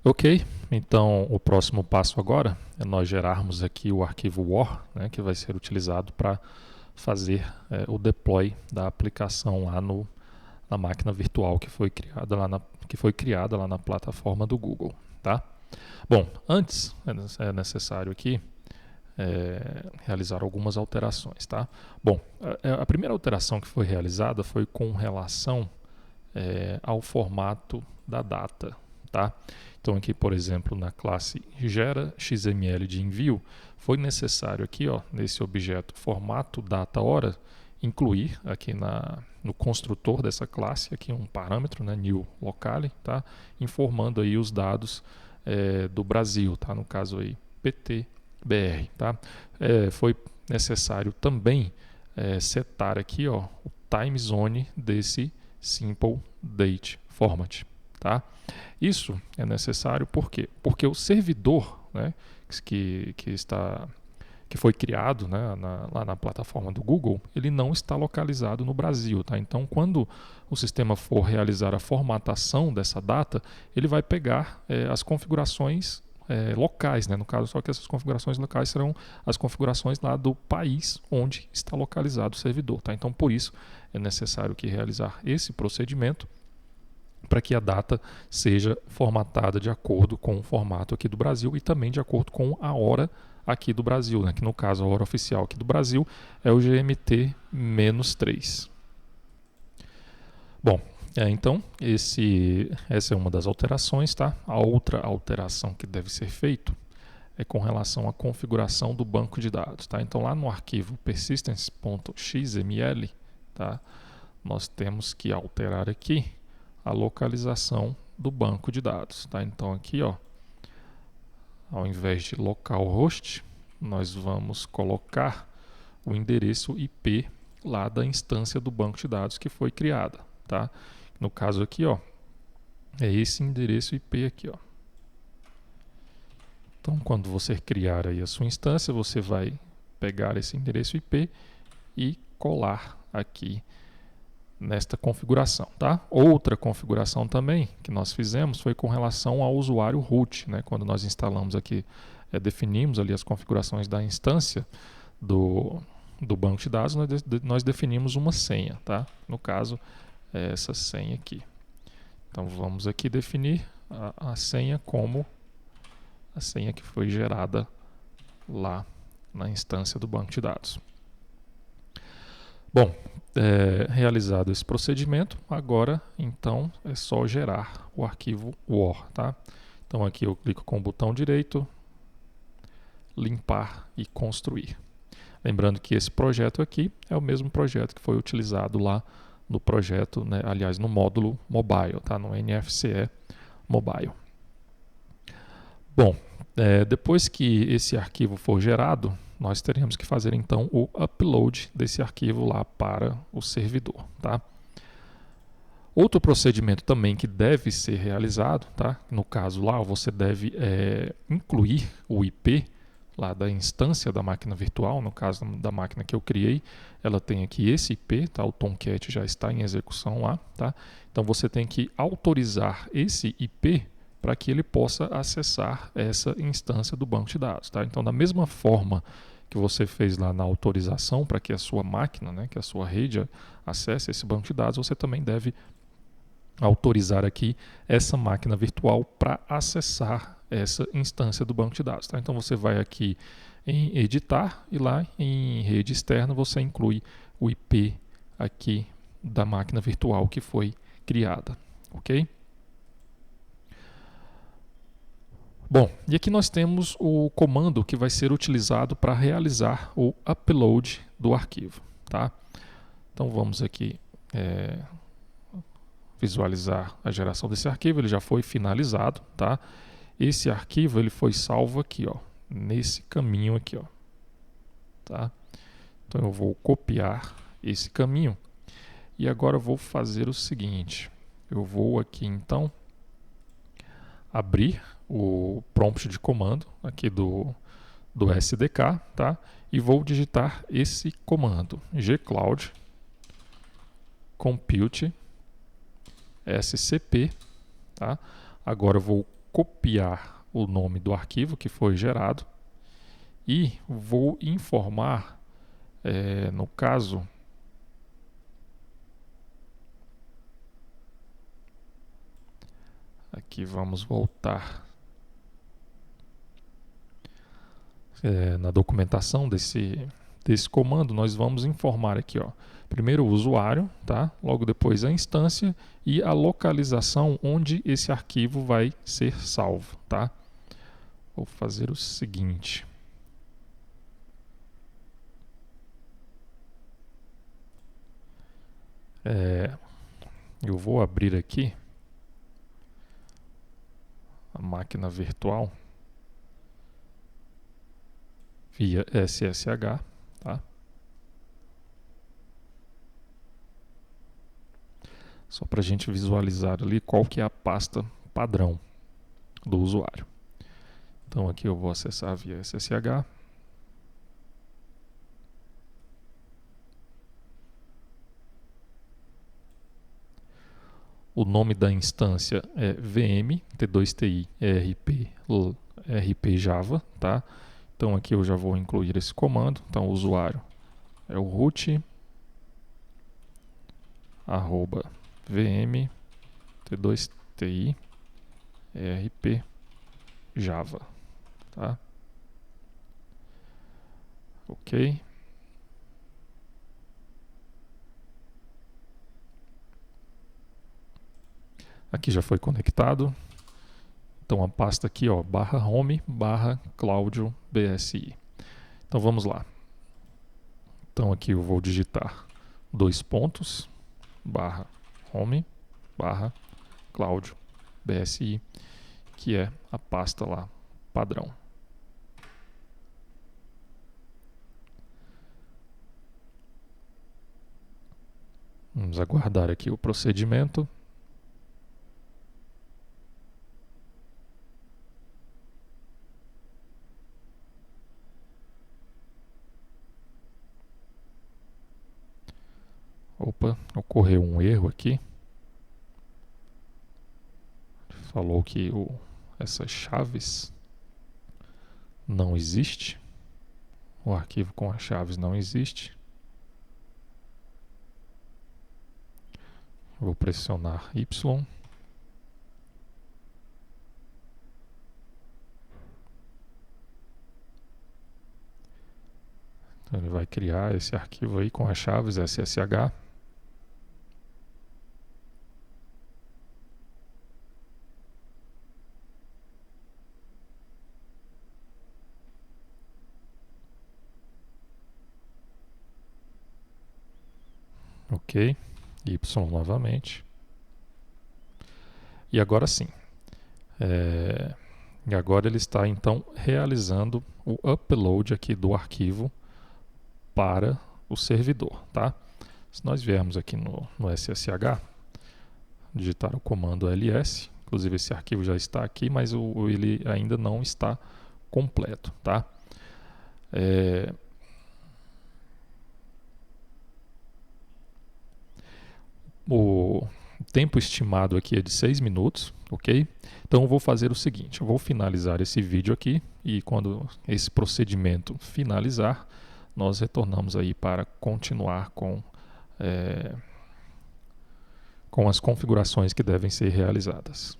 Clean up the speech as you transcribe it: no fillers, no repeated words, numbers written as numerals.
Ok, então o próximo passo agora é nós gerarmos aqui o arquivo war, né, que vai ser utilizado para fazer o deploy da aplicação lá na máquina virtual que foi criada lá na plataforma do Google, tá? Bom, antes é necessário aqui realizar algumas alterações, tá? Bom, a primeira alteração que foi realizada foi com relação ao formato da data, tá? Então aqui, por exemplo, na classe gera XML de envio, foi necessário aqui, ó, nesse objeto formato data hora, incluir aqui no construtor dessa classe aqui um parâmetro, né, new locale, tá? Informando aí os dados do Brasil, tá? No caso aí PTBR, tá? Foi necessário também setar aqui, ó, o time zone desse simple date format, tá? Isso é necessário por quê? Porque o servidor, né, que foi criado, né, lá na plataforma do Google, ele não está localizado no Brasil, tá? Então, quando o sistema for realizar a formatação dessa data, ele vai pegar as configurações locais, né? No caso, só que essas configurações locais serão as configurações lá do país onde está localizado o servidor, tá? Então, por isso é necessário que realizar esse procedimento para que a data seja formatada de acordo com o formato aqui do Brasil e também de acordo com a hora aqui do Brasil, né? Que no caso a hora oficial aqui do Brasil é o GMT-3. Bom, então essa é uma das alterações, tá? A outra alteração que deve ser feita é com relação à configuração do banco de dados, tá? Então lá no arquivo persistence.xml, tá? Nós temos que alterar aqui a localização do banco de dados, tá? Então aqui, ó, ao invés de localhost, nós vamos colocar o endereço IP lá da instância do banco de dados que foi criada, tá? No caso aqui, ó, é esse endereço IP aqui, ó. Então, quando você criar aí a sua instância, você vai pegar esse endereço IP e colar aqui nesta configuração, tá? Outra configuração também que nós fizemos foi com relação ao usuário root, né? Quando nós instalamos aqui, definimos ali as configurações da instância do banco de dados, nós definimos uma senha, tá? No caso, é essa senha aqui. Então vamos aqui definir a senha como a senha que foi gerada lá na instância do banco de dados. Bom, realizado esse procedimento, agora então é só gerar o arquivo war, tá? Então aqui eu clico com o botão direito, limpar e construir. Lembrando que esse projeto aqui é o mesmo projeto que foi utilizado lá no projeto, né, aliás, no módulo mobile, tá? No NFCE mobile. Bom, depois que esse arquivo for gerado, nós teremos que fazer então o upload desse arquivo lá para o servidor, tá? Outro procedimento também que deve ser realizado, tá? No caso lá, você deve incluir o IP lá da instância da máquina virtual, no caso da máquina que eu criei, ela tem aqui esse IP, tá? O Tomcat já está em execução lá, tá? Então você tem que autorizar esse IP para que ele possa acessar essa instância do banco de dados, tá? Então, da mesma forma que você fez lá na autorização para que a sua máquina, né, que a sua rede acesse esse banco de dados, você também deve autorizar aqui essa máquina virtual para acessar essa instância do banco de dados, tá? Então você vai aqui em editar e lá em rede externa você inclui o IP aqui da máquina virtual que foi criada, ok? Bom, e aqui nós temos o comando que vai ser utilizado para realizar o upload do arquivo, tá? Então vamos aqui visualizar a geração desse arquivo, ele já foi finalizado, tá? Esse arquivo ele foi salvo aqui, ó, nesse caminho aqui, ó, tá? Então eu vou copiar esse caminho e agora eu vou fazer o seguinte, eu vou aqui então abrir o prompt de comando aqui do SDK, tá? E vou digitar esse comando, gcloud compute scp, tá? Agora eu vou copiar o nome do arquivo que foi gerado e vou informar, no caso, aqui vamos voltar na documentação desse comando, nós vamos informar aqui, ó, primeiro o usuário, tá? Logo depois a instância e a localização onde esse arquivo vai ser salvo, tá? Vou fazer o seguinte. Eu vou abrir aqui a máquina virtual via SSH, tá? Só para a gente visualizar ali qual que é a pasta padrão do usuário. Então aqui eu vou acessar via SSH. O nome da instância é VM, T2TI, RP Java, tá? Então aqui eu já vou incluir esse comando. Então o usuário é o root @vm T2TI RP Java, tá? Ok. Aqui já foi conectado. Então a pasta aqui, ó, /home /Claudio BSI. Então vamos lá. Então aqui eu vou digitar /home /Claudio BSI, que é a pasta lá padrão. Vamos aguardar aqui o procedimento. Opa, ocorreu um erro aqui. Falou que essas chaves não existe. O arquivo com as chaves não existe. Vou pressionar Y. Então ele vai criar esse arquivo aí com as chaves SSH. Ok, Y novamente. E agora sim. E agora ele está então realizando o upload aqui do arquivo para o servidor, tá? Se nós viermos aqui no SSH, digitar o comando ls, inclusive esse arquivo já está aqui, mas ele ainda não está completo, tá? O tempo estimado aqui é de 6 minutos, ok? Então eu vou fazer o seguinte, eu vou finalizar esse vídeo aqui e quando esse procedimento finalizar, nós retornamos aí para continuar com as configurações que devem ser realizadas.